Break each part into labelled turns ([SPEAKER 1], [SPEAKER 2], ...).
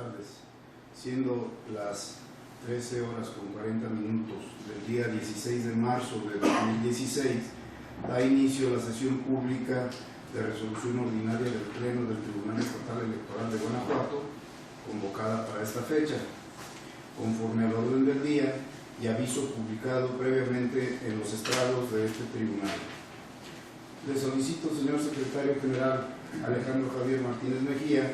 [SPEAKER 1] tardes. Siendo las 13 horas con 40 minutos del día 16 de marzo de 2016, da inicio la sesión pública de resolución ordinaria del Pleno del Tribunal Estatal Electoral de Guanajuato, convocada para esta fecha, conforme al orden del día y aviso publicado previamente en los estrados de este tribunal. Le solicito, señor Secretario General Alejandro Javier Martínez Mejía,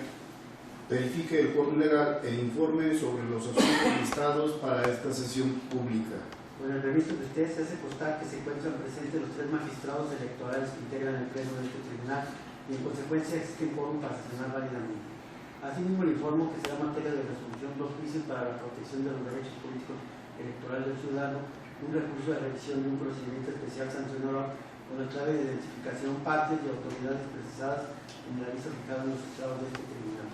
[SPEAKER 1] verifique el quórum legal e informe sobre los asuntos listados para esta sesión pública.
[SPEAKER 2] Bueno, el reviso de usted se hace constar que se encuentran presentes los 3 magistrados electorales que integran el pleno de este tribunal y en consecuencia existe un quórum para sesionar válidamente. Asimismo, le informo que será materia de resolución 2 juicios para la protección de los derechos políticos electorales del ciudadano, un recurso de revisión de un procedimiento especial sancionador con la clave de identificación, partes y autoridades precisadas en el aviso fijado en los estrados de este tribunal.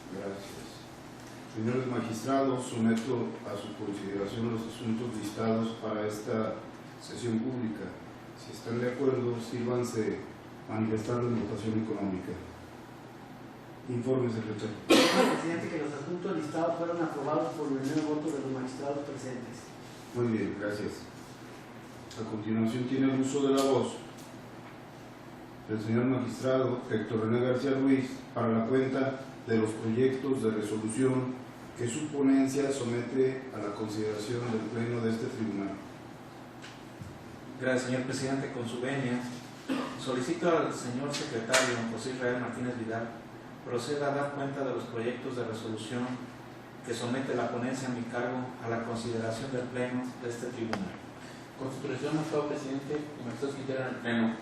[SPEAKER 1] Gracias. Señores magistrados, someto a su consideración los asuntos listados para esta sesión pública. Si están de acuerdo, sírvanse manifestando en votación económica. Informe, secretario.
[SPEAKER 2] Señor presidente, que los asuntos listados fueron aprobados por unanimidad de votos de los magistrados presentes.
[SPEAKER 1] Muy bien, gracias. A continuación tiene el uso de la voz el señor magistrado Héctor René García Ruiz para la cuenta de los proyectos de resolución que su ponencia somete a la consideración del Pleno de este tribunal.
[SPEAKER 3] Gracias, señor presidente. Con su venia, solicito al señor secretario José Israel Martínez Vidal proceda a dar cuenta de los proyectos de resolución que somete la ponencia a mi cargo a la consideración del Pleno de este tribunal.
[SPEAKER 4] Con su autorización, magistrado presidente y magistrados que integran el Pleno,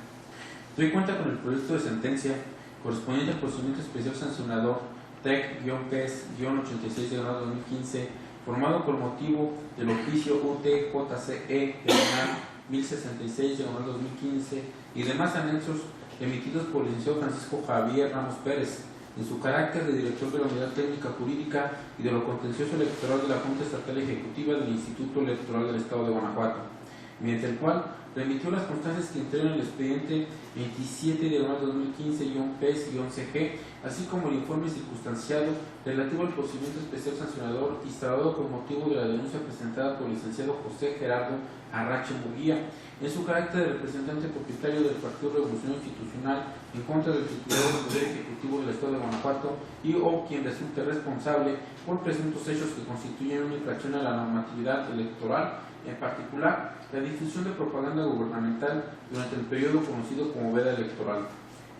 [SPEAKER 4] doy cuenta con el proyecto de sentencia correspondiente al procedimiento especial sancionador TEC-PES-86/2015, formado por motivo del oficio UTJCE 1066/2015 y demás anexos emitidos por el licenciado Francisco Javier Ramos Pérez, en su carácter de director de la Unidad Técnica Jurídica y de lo contencioso electoral de la Junta Estatal Ejecutiva del Instituto Electoral del Estado de Guanajuato, mediante el cual remitió las constancias que integran el expediente 27/2015-PES-CG, así como el informe circunstanciado relativo al procedimiento especial sancionador instaurado por motivo de la denuncia presentada por el licenciado José Gerardo Arrache Murguía, en su carácter de representante propietario del Partido Revolucionario Institucional en contra del titular del Poder Ejecutivo del Estado de Guanajuato y o quien resulte responsable por presuntos hechos que constituyen una infracción a la normatividad electoral, en particular la difusión de propaganda gubernamental durante el periodo conocido como veda electoral.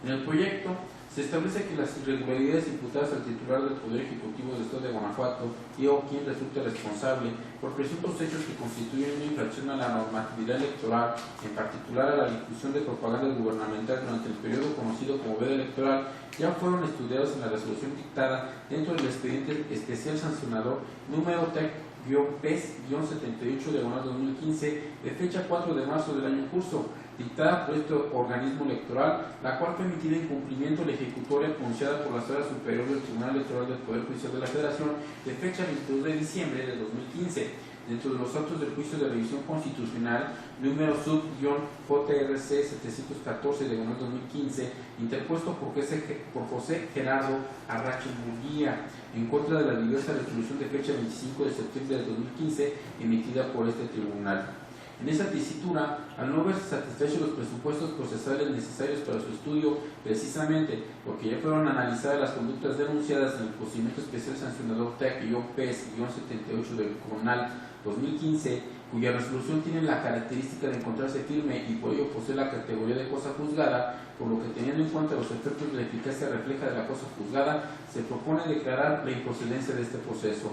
[SPEAKER 4] En el proyecto se establece que las irregularidades imputadas al titular del Poder Ejecutivo del Estado de Guanajuato y o quien resulte responsable por presuntos hechos que constituyen una infracción a la normatividad electoral, en particular a la difusión de propaganda gubernamental durante el periodo conocido como veda electoral, ya fueron estudiados en la resolución dictada dentro del expediente especial sancionador número TEC-PES-78/2015 de fecha 4 de marzo del año en curso, dictada por este organismo electoral, la cual fue emitida en cumplimiento de la ejecutoria pronunciada por la Sala Superior del Tribunal Electoral del Poder Judicial de la Federación de fecha 22 de diciembre de 2015, dentro de los actos del juicio de revisión constitucional número sub-JRC 714/2015, interpuesto por José Gerardo Arrache Murguía, en contra de la diversa resolución de fecha 25 de septiembre de 2015 emitida por este tribunal. En esa tesitura, al no verse satisfechos los presupuestos procesales necesarios para su estudio, precisamente porque ya fueron analizadas las conductas denunciadas en el procedimiento especial sancionador TEC-PES-78 del CONAL 2015, cuya resolución tiene la característica de encontrarse firme y por ello posee la categoría de cosa juzgada, por lo que teniendo en cuenta los efectos de la eficacia refleja de la cosa juzgada, se propone declarar la improcedencia de este proceso.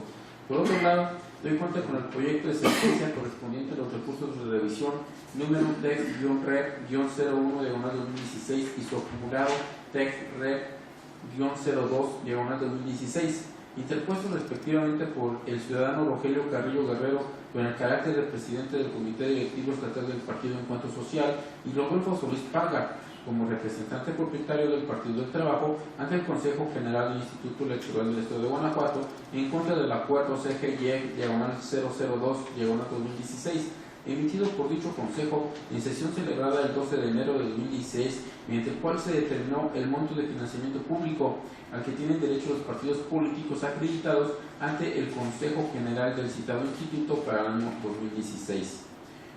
[SPEAKER 4] Por otro lado, doy cuenta con el proyecto de sentencia correspondiente a los recursos de revisión número TEC-REP-01/2016 y su acumulado TEC-REP-02/2016, interpuestos respectivamente por el ciudadano Rogelio Carrillo Guerrero con el carácter de presidente del Comité Directivo Estatal del Partido Encuentro Social y Rodolfo Solís Parga como representante propietario del Partido del Trabajo ante el Consejo General del Instituto Electoral del Estado de Guanajuato en contra del acuerdo CGY-002/2016 emitido por dicho Consejo en sesión celebrada el 12 de enero de 2016, mediante el cual se determinó el monto de financiamiento público al que tienen derecho los partidos políticos acreditados ante el Consejo General del citado Instituto para el año 2016.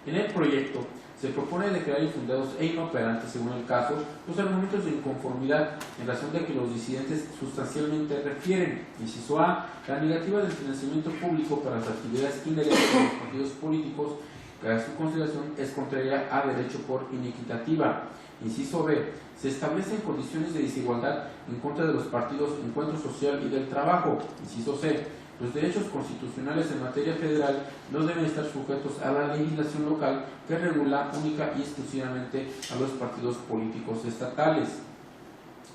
[SPEAKER 4] En el proyecto se propone declarar infundados e inoperantes, según el caso, los argumentos de inconformidad en razón de que los disidentes sustancialmente refieren: inciso A, la negativa del financiamiento público para las actividades inherentes de los partidos políticos, que a su consideración es contraria a derecho por inequitativa. Inciso B, se establecen condiciones de desigualdad en contra de los partidos Encuentro Social y del Trabajo. Inciso C, los derechos constitucionales en materia federal no deben estar sujetos a la legislación local que regula única y exclusivamente a los partidos políticos estatales.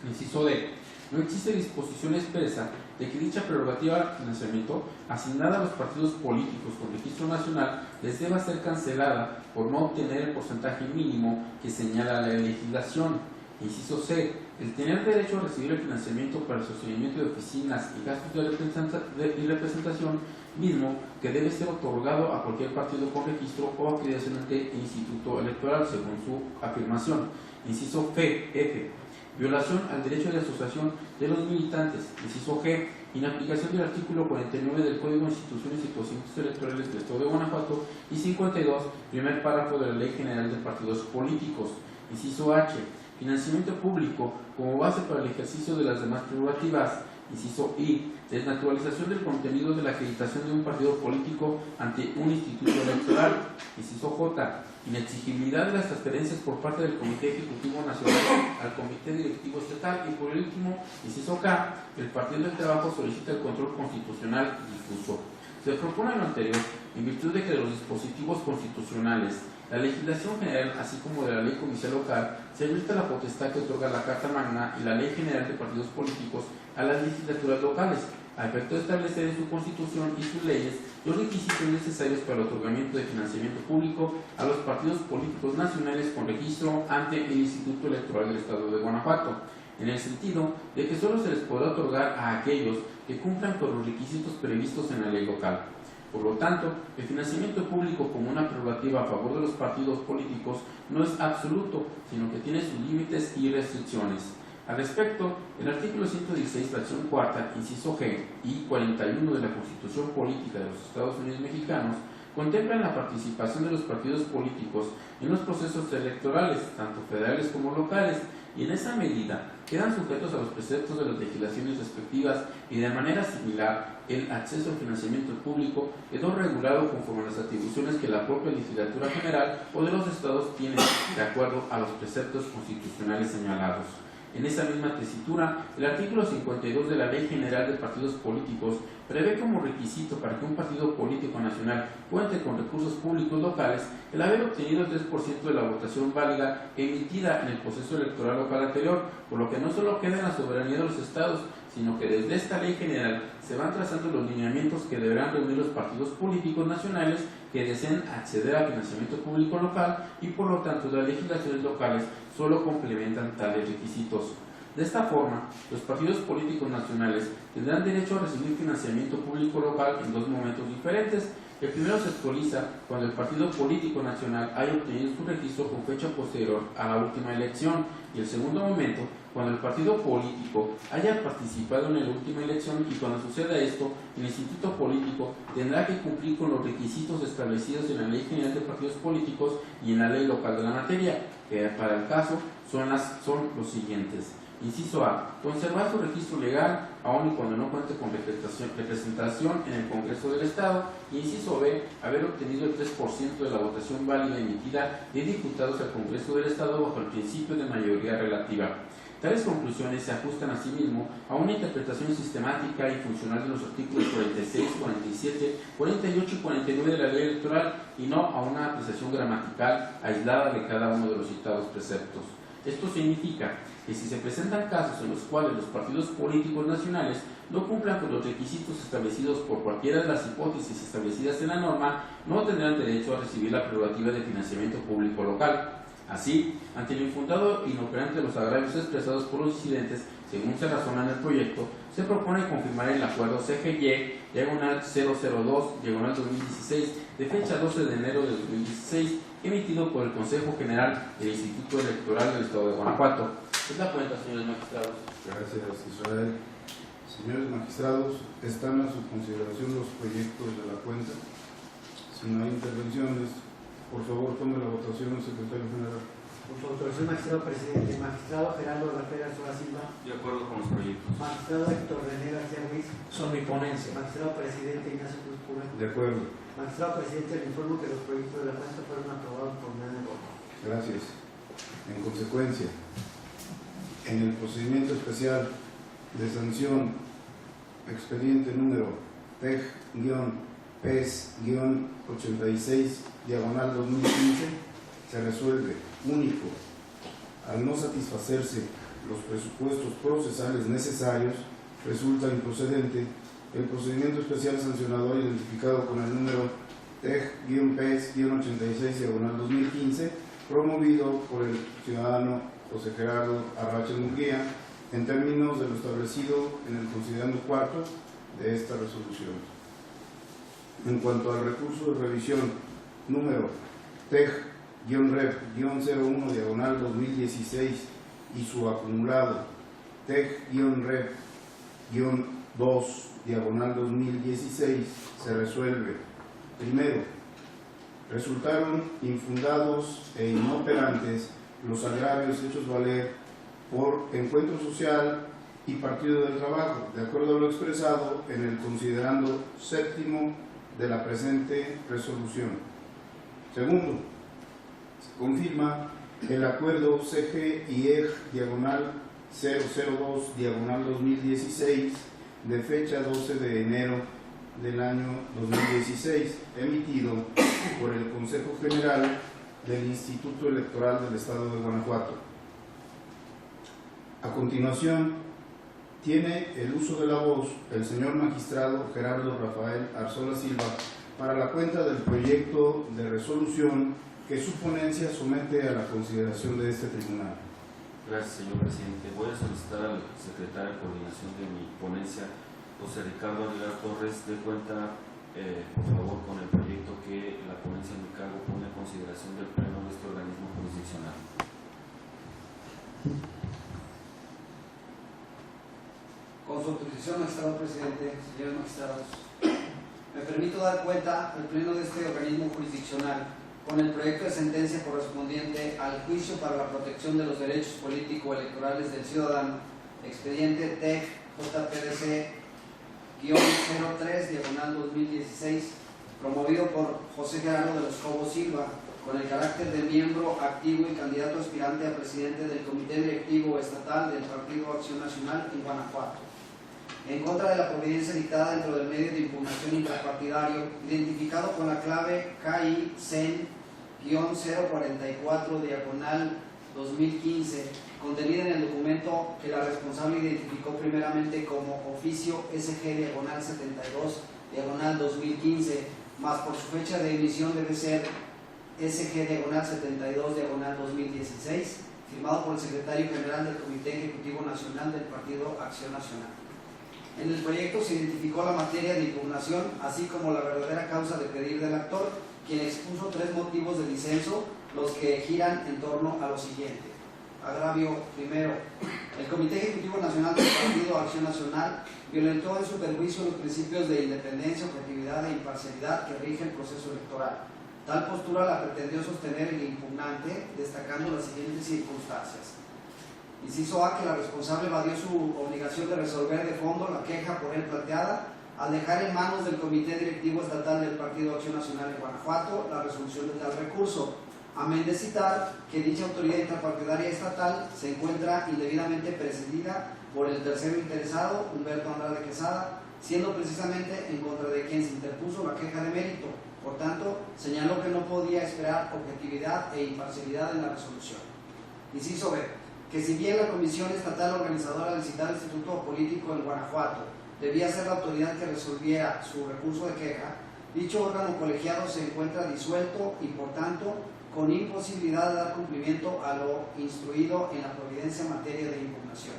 [SPEAKER 4] Inciso D, no existe disposición expresa de que dicha prerrogativa de financiamiento asignada a los partidos políticos con registro nacional les deba ser cancelada por no obtener el porcentaje mínimo que señala la legislación. Inciso C, el tener derecho a recibir el financiamiento para el sostenimiento de oficinas y gastos de representación mismo que debe ser otorgado a cualquier partido con registro o acreditación ante el Instituto Electoral, según su afirmación. Inciso F, violación al derecho de asociación de los militantes. Inciso G, inaplicación del artículo 49 del Código de Instituciones y Procedimientos Electorales del Estado de Guanajuato y 52, primer párrafo de la Ley General de Partidos Políticos. Inciso H, financiamiento público como base para el ejercicio de las demás prerrogativas. Inciso I, desnaturalización del contenido de la acreditación de un partido político ante un instituto electoral. Inciso J, inexigibilidad de las transferencias por parte del Comité Ejecutivo Nacional al Comité Directivo Estatal. Y por último, inciso K, el Partido del Trabajo solicita el control constitucional difuso. Se propone lo anterior en virtud de que de los dispositivos constitucionales, la legislación general, así como de la ley comicial local, se habilita la potestad que otorga la Carta Magna y la Ley General de Partidos Políticos a las legislaturas locales, a efecto de establecer en su constitución y sus leyes los requisitos necesarios para el otorgamiento de financiamiento público a los partidos políticos nacionales con registro ante el Instituto Electoral del Estado de Guanajuato, en el sentido de que solo se les podrá otorgar a aquellos que cumplan con los requisitos previstos en la ley local. Por lo tanto, el financiamiento público como una prerrogativa a favor de los partidos políticos no es absoluto, sino que tiene sus límites y restricciones. Al respecto, el artículo 116, fracción cuarta, inciso G y 41 de la Constitución Política de los Estados Unidos Mexicanos contemplan la participación de los partidos políticos en los procesos electorales, tanto federales como locales, y en esa medida quedan sujetos a los preceptos de las legislaciones respectivas y de manera similar el acceso al financiamiento público quedó regulado conforme a las atribuciones que la propia legislatura general o de los estados tienen de acuerdo a los preceptos constitucionales señalados. En esa misma tesitura, el artículo 52 de la Ley General de Partidos Políticos prevé como requisito para que un partido político nacional cuente con recursos públicos locales el haber obtenido el 3% de la votación válida emitida en el proceso electoral local anterior, por lo que no solo queda en la soberanía de los estados, sino que desde esta ley general se van trazando los lineamientos que deberán reunir los partidos políticos nacionales que deseen acceder al financiamiento público local y por lo tanto las legislaciones locales solo complementan tales requisitos. De esta forma, los partidos políticos nacionales tendrán derecho a recibir financiamiento público local en dos momentos diferentes. El primero se actualiza cuando el partido político nacional haya obtenido su registro con fecha posterior a la última elección, y el segundo momento cuando el partido político haya participado en la última elección, y cuando suceda esto, el instituto político tendrá que cumplir con los requisitos establecidos en la Ley General de Partidos Políticos y en la ley local de la materia, que para el caso son los siguientes. Inciso A, conservar su registro legal aun y cuando no cuente con representación en el Congreso del Estado. Y inciso B, haber obtenido el 3% de la votación válida emitida de diputados al Congreso del Estado bajo el principio de mayoría relativa. Tales conclusiones se ajustan asimismo a una interpretación sistemática y funcional de los artículos 46, 47, 48 y 49 de la Ley Electoral y no a una apreciación gramatical aislada de cada uno de los citados preceptos. Esto significa que si se presentan casos en los cuales los partidos políticos nacionales no cumplan con los requisitos establecidos por cualquiera de las hipótesis establecidas en la norma, no tendrán derecho a recibir la prerrogativa de financiamiento público local. Así, ante el infundado e inoperante de los agravios expresados por los disidentes, según se razona en el proyecto, se propone confirmar el acuerdo CGY, /002, /2016, de fecha 12 de enero de 2016, emitido por el Consejo General del Instituto Electoral del Estado de Guanajuato. Es la cuenta, señores magistrados.
[SPEAKER 1] Gracias, Israel. Señores magistrados, están a su consideración los proyectos de la cuenta. Si no hay intervenciones, por favor tome la votación, secretario general.
[SPEAKER 2] Por su autorización, magistrado presidente. Magistrado Gerardo Rafael Arzola Silva.
[SPEAKER 5] De acuerdo con los proyectos.
[SPEAKER 2] Magistrado Héctor René García Ruiz.
[SPEAKER 3] Son mi ponencia.
[SPEAKER 2] Magistrado presidente Ignacio Cruz Pura.
[SPEAKER 1] De acuerdo.
[SPEAKER 2] Magistrado presidente, le informo que los proyectos de la cuenta fueron aprobados por unanimidad de voto.
[SPEAKER 1] Gracias. En consecuencia, en el procedimiento especial de sanción, expediente número TEG-PES-86-2015, se resuelve, único, al no satisfacerse los presupuestos procesales necesarios, resulta improcedente el procedimiento especial sancionador identificado con el número TEG-PES-86-2015, promovido por el ciudadano José Gerardo Arrache Murguía, en términos de lo establecido en el considerando cuarto de esta resolución. En cuanto al recurso de revisión número TEG-REP-01/2016 y su acumulado TEG-REP-2/2016, se resuelve. Primero, resultaron infundados e inoperantes los agravios hechos valer por Encuentro Social y Partido del Trabajo, de acuerdo a lo expresado en el considerando séptimo de la presente resolución. Segundo, se confirma el acuerdo CG-IEG-002/2016 de fecha 12 de enero del año 2016, emitido por el Consejo General del Instituto Electoral del Estado de Guanajuato. A continuación, tiene el uso de la voz el señor magistrado Gerardo Rafael Arzola Silva para la cuenta del proyecto de resolución que su ponencia somete a la consideración de este tribunal.
[SPEAKER 5] Gracias, señor presidente. Voy a solicitar al secretario de coordinación de mi ponencia, José Ricardo Aguilar Torres, de cuenta, por favor, con el proyecto que la ponencia en mi cargo pone a consideración del pleno de este organismo jurisdiccional.
[SPEAKER 6] Con su autorización, magistrado presidente, señores magistrados, me permito dar cuenta al pleno de este organismo jurisdiccional con el proyecto de sentencia correspondiente al juicio para la protección de los derechos político-electorales del ciudadano, expediente TEC-JPDC-03/2016, promovido por José Gerardo de los Cobos Silva, con el carácter de miembro activo y candidato aspirante a presidente del Comité Directivo Estatal del Partido Acción Nacional en Guanajuato, en contra de la providencia dictada dentro del medio de impugnación intrapartidario, identificado con la clave KI-CEN-044/2015, contenida en el documento que la responsable identificó primeramente como oficio SG-72/2015, más por su fecha de emisión debe ser SG-72/2016, firmado por el secretario general del Comité Ejecutivo Nacional del Partido Acción Nacional. En el proyecto se identificó la materia de impugnación, así como la verdadera causa de pedir del actor, quien expuso 3 motivos de disenso, los que giran en torno a lo siguiente. Agravio primero: el Comité Ejecutivo Nacional del Partido Acción Nacional violentó en su perjuicio los principios de independencia, objetividad e imparcialidad que rigen el proceso electoral. Tal postura la pretendió sostener el impugnante, destacando las siguientes circunstancias. Inciso A, que la responsable evadió su obligación de resolver de fondo la queja por él planteada al dejar en manos del Comité Directivo Estatal del Partido Acción Nacional en Guanajuato la resolución de tal recurso, amén de citar que dicha autoridad intrapartidaria estatal se encuentra indebidamente presidida por el tercero interesado, Humberto Andrade Quesada, siendo precisamente en contra de quien se interpuso la queja de mérito. Por tanto, señaló que no podía esperar objetividad e imparcialidad en la resolución. Inciso B, que si bien la Comisión Estatal Organizadora del citado Instituto Político en Guanajuato debía ser la autoridad que resolviera su recurso de queja, dicho órgano colegiado se encuentra disuelto y, por tanto, con imposibilidad de dar cumplimiento a lo instruido en la providencia en materia de impugnación.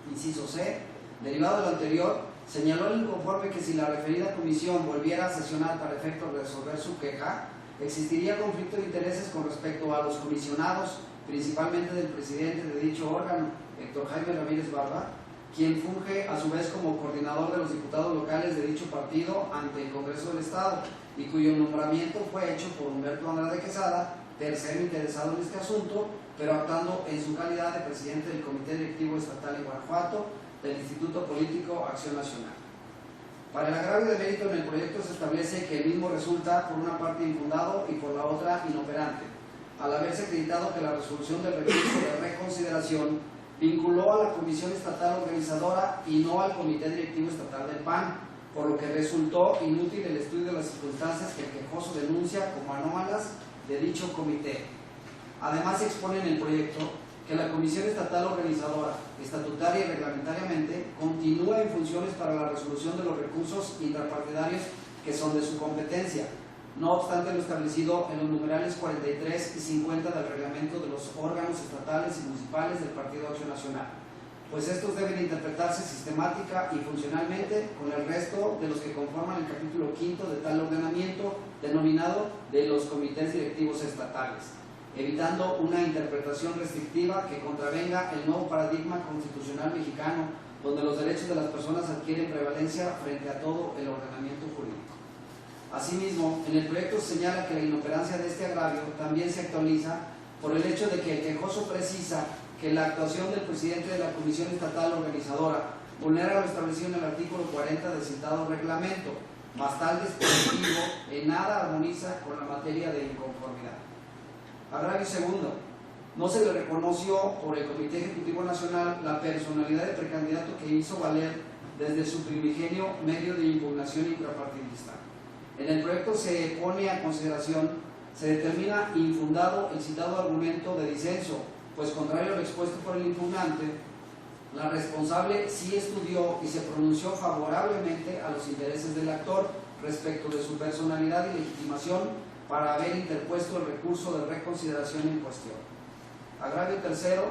[SPEAKER 6] Inciso C, derivado de lo anterior, Señaló el inconforme que si la referida comisión volviera a sesionar para efecto de resolver su queja, existiría conflicto de intereses con respecto a los comisionados, principalmente del presidente de dicho órgano, Héctor Jaime Ramírez Barba, quien funge a su vez como coordinador de los diputados locales de dicho partido ante el Congreso del Estado y cuyo nombramiento fue hecho por Humberto Andrade Quesada, tercero interesado en este asunto, pero actuando en su calidad de presidente del Comité Directivo Estatal en Guanajuato del Instituto Político Acción Nacional. Para el agravio de mérito en el proyecto se establece que el mismo resulta por una parte infundado y por la otra inoperante, al haberse acreditado que la resolución del recurso de reconsideración vinculó a la Comisión Estatal Organizadora y no al Comité Directivo Estatal del PAN, por lo que resultó inútil el estudio de las circunstancias que el quejoso denuncia como anómalas de dicho comité. Además se expone en el proyecto que la Comisión Estatal Organizadora, estatutaria y reglamentariamente, continúa en funciones para la resolución de los recursos intrapartidarios que son de su competencia, no obstante lo establecido en los numerales 43 y 50 del reglamento de los órganos estatales y municipales del Partido Acción Nacional, pues estos deben interpretarse sistemática y funcionalmente con el resto de los que conforman el capítulo 5 de tal ordenamiento denominado de los comités directivos estatales, evitando una interpretación restrictiva que contravenga el nuevo paradigma constitucional mexicano, donde los derechos de las personas adquieren prevalencia frente a todo el ordenamiento jurídico. Asimismo, en el proyecto se señala que la inoperancia de este agravio también se actualiza por el hecho de que el quejoso precisa que la actuación del presidente de la Comisión Estatal Organizadora vulnera lo establecido en el artículo 40 del citado reglamento, mas tal dispositivo en nada armoniza con la materia de inconformidad. Agravio segundo, no se le reconoció por el Comité Ejecutivo Nacional la personalidad de precandidato que hizo valer desde su primigenio medio de impugnación intrapartidista. En el proyecto se pone a consideración, se determina infundado el citado argumento de disenso, pues contrario a lo expuesto por el impugnante, la responsable sí estudió y se pronunció favorablemente a los intereses del actor respecto de su personalidad y legitimación para haber interpuesto el recurso de reconsideración en cuestión. Agravio tercero,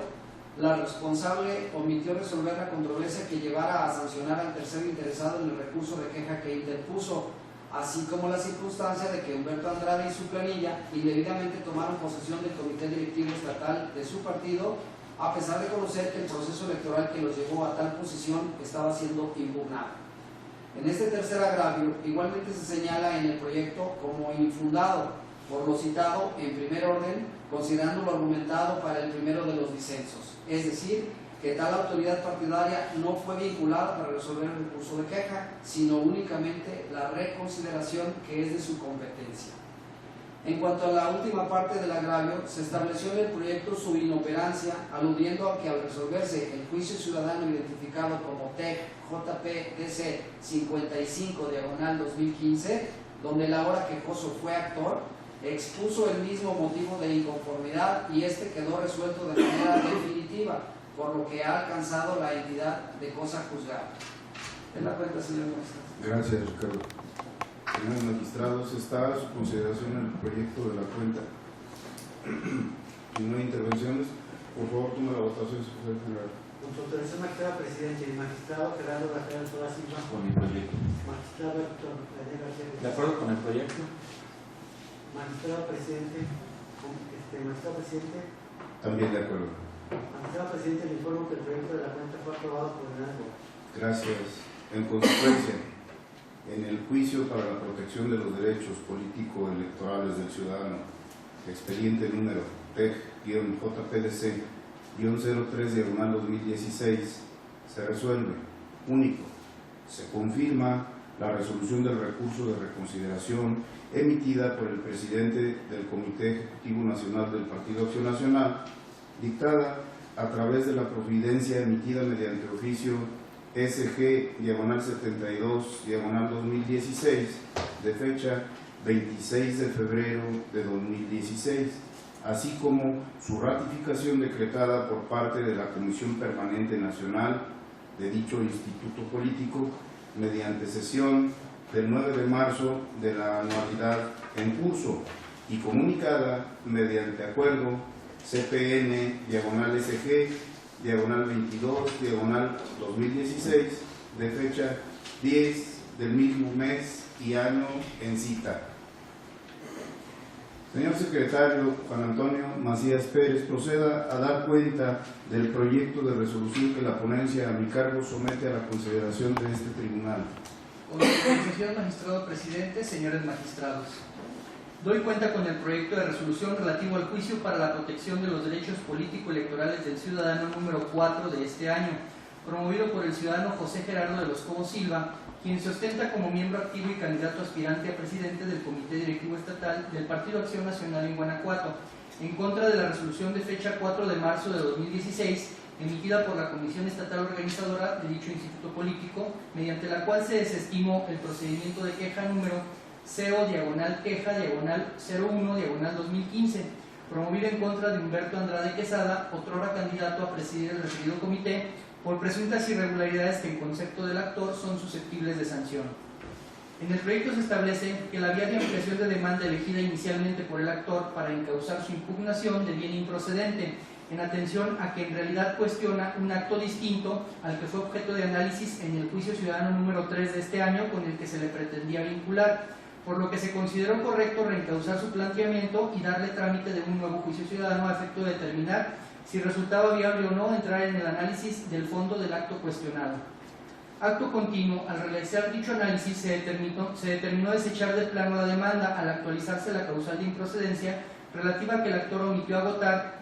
[SPEAKER 6] la responsable omitió resolver la controversia que llevara a sancionar al tercero interesado en el recurso de queja que interpuso, así como la circunstancia de que Humberto Andrade y su planilla indebidamente tomaron posesión del comité directivo estatal de su partido, a pesar de conocer que el proceso electoral que los llevó a tal posición estaba siendo impugnado. En este tercer agravio, igualmente se señala en el proyecto como infundado, por lo citado en primer orden, considerando lo argumentado para el primero de los disensos, es decir, que tal autoridad partidaria no fue vinculada para resolver el recurso de queja, sino únicamente la reconsideración que es de su competencia. En cuanto a la última parte del agravio, se estableció en el proyecto su inoperancia, aludiendo a que al resolverse el juicio ciudadano identificado como TEC JPDC 55/2015, donde el ahora quejoso fue actor, expuso el mismo motivo de inconformidad y este quedó resuelto de manera definitiva, por lo que ha alcanzado la entidad de cosa juzgada. En la cuenta, señor magistrado.
[SPEAKER 1] Gracias, Ricardo. Señores magistrados, está a su consideración el proyecto de la cuenta. Si no hay intervenciones, por favor, tome la votación, secretario general.
[SPEAKER 2] Con su autorización, magistrado presidente, el magistrado Gerardo Rafael Toda Silva.
[SPEAKER 5] Con mi proyecto.
[SPEAKER 2] Magistrado Héctor René García.
[SPEAKER 3] De acuerdo con el proyecto.
[SPEAKER 2] Magistrado presidente. Magistrado presidente.
[SPEAKER 1] También de acuerdo.
[SPEAKER 2] Magistrado presidente, le informo que el proyecto de la cuenta fue aprobado por unanimidad.
[SPEAKER 1] Gracias. En consecuencia, en el juicio para la protección de los derechos político-electorales del ciudadano, expediente número TEC-JPDC-03/2016, se resuelve, único, se confirma la resolución del recurso de reconsideración emitida por el presidente del Comité Ejecutivo Nacional del Partido Acción Nacional, dictada a través de la providencia emitida mediante oficio SG-72/2016 de fecha 26 de febrero de 2016, así como su ratificación decretada por parte de la Comisión Permanente Nacional de dicho instituto político mediante sesión del 9 de marzo de la anualidad en curso y comunicada mediante acuerdo CPN/SG/22/2016 de fecha 10 del mismo mes y año en cita. Señor secretario Juan Antonio Macías Pérez, proceda a dar cuenta del proyecto de resolución que la ponencia a mi cargo somete a la consideración de este tribunal.
[SPEAKER 7] Con su autorización, magistrado presidente, señores magistrados. Doy cuenta con el proyecto de resolución relativo al juicio para la protección de los derechos político-electorales del ciudadano número 4 de este año, promovido por el ciudadano José Gerardo de los Cobos Silva, quien se ostenta como miembro activo y candidato aspirante a presidente del Comité Directivo Estatal del Partido Acción Nacional en Guanajuato, en contra de la resolución de fecha 4 de marzo de 2016, emitida por la Comisión Estatal Organizadora de dicho instituto político, mediante la cual se desestimó el procedimiento de queja número CO/queja/01/2015, promovido en contra de Humberto Andrade Quesada, otrora candidato a presidir el referido comité, por presuntas irregularidades que en concepto del actor son susceptibles de sanción. En el proyecto se establece que la vía de ampliación de demanda elegida inicialmente por el actor para encauzar su impugnación deviene improcedente, en atención a que en realidad cuestiona un acto distinto al que fue objeto de análisis en el juicio ciudadano número 3 de este año con el que se le pretendía vincular, por lo que se consideró correcto reencauzar su planteamiento y darle trámite de un nuevo juicio ciudadano a efecto de determinar si resultaba viable o no entrar en el análisis del fondo del acto cuestionado. Acto continuo, al realizar dicho análisis se determinó desechar de plano la demanda al actualizarse la causal de improcedencia relativa a que el actor omitió agotar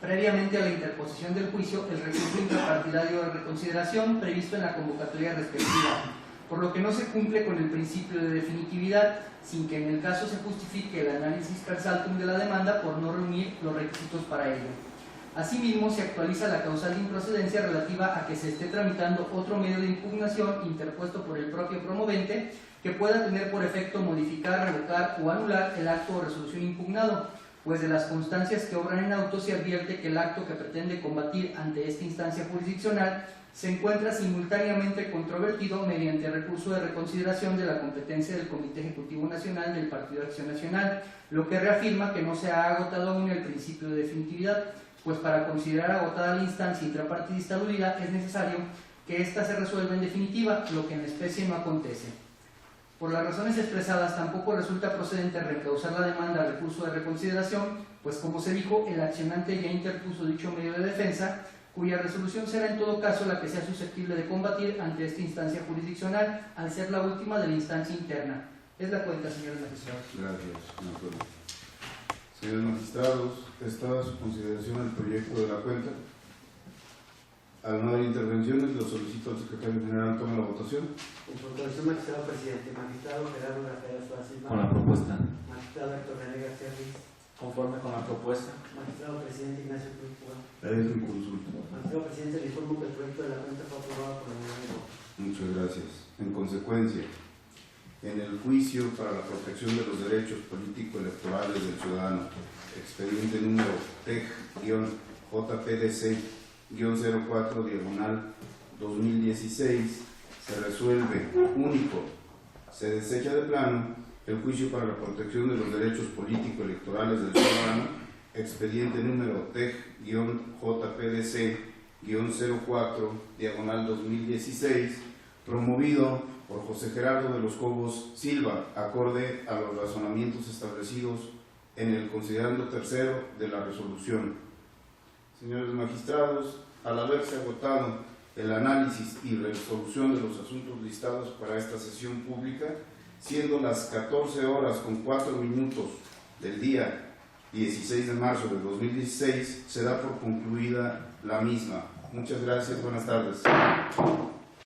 [SPEAKER 7] previamente a la interposición del juicio el recurso intrapartidario de reconsideración previsto en la convocatoria respectiva, por lo que no se cumple con el principio de definitividad, sin que en el caso se justifique el análisis per saltum de la demanda por no reunir los requisitos para ello. Asimismo, se actualiza la causal de improcedencia relativa a que se esté tramitando otro medio de impugnación interpuesto por el propio promovente que pueda tener por efecto modificar, revocar o anular el acto o resolución impugnado, pues de las constancias que obran en auto se advierte que el acto que pretende combatir ante esta instancia jurisdiccional se encuentra simultáneamente controvertido mediante recurso de reconsideración de la competencia del Comité Ejecutivo Nacional del Partido Acción Nacional, lo que reafirma que no se ha agotado aún el principio de definitividad, pues para considerar agotada la instancia intrapartidista aludida es necesario que ésta se resuelva en definitiva, lo que en especie no acontece. Por las razones expresadas, tampoco resulta procedente reencauzar la demanda al recurso de reconsideración, pues como se dijo, el accionante ya interpuso dicho medio de defensa, cuya resolución será en todo caso la que sea susceptible de combatir ante esta instancia jurisdiccional, al ser la última de la instancia interna. Es la cuenta, señores magistrados.
[SPEAKER 1] Gracias, señor juez. Señores magistrados, está a su consideración el proyecto de la cuenta. Al no haber intervenciones, lo solicito al secretario general tome la votación.
[SPEAKER 2] Con su autorización, magistrado presidente, magistrado Gerardo Rafael Suárez Silva,
[SPEAKER 5] Con la propuesta.
[SPEAKER 2] magistrado Héctor René García Ruiz,
[SPEAKER 3] Conforme con la propuesta.
[SPEAKER 2] magistrado presidente Ignacio Cruz Púa.
[SPEAKER 1] Es mi consulta.
[SPEAKER 2] Magistrado presidente, le informo que el proyecto de la cuenta fue aprobado por la unanimidad de votos.
[SPEAKER 1] Muchas gracias. En consecuencia, en el juicio para la protección de los derechos político-electorales del ciudadano, expediente número TEG-JPDC-04/2016, se resuelve único, se desecha de plano el juicio para la protección de los derechos político-electorales del ciudadano, expediente número TEG-JPDC-04/2016, promovido por José Gerardo de los Cobos Silva, acorde a los razonamientos establecidos en el considerando tercero de la resolución. Señores magistrados, al haberse agotado el análisis y resolución de los asuntos listados para esta sesión pública, siendo las 14:04 del día 16 de marzo de 2016, se da por concluida la misma. Muchas gracias, buenas tardes.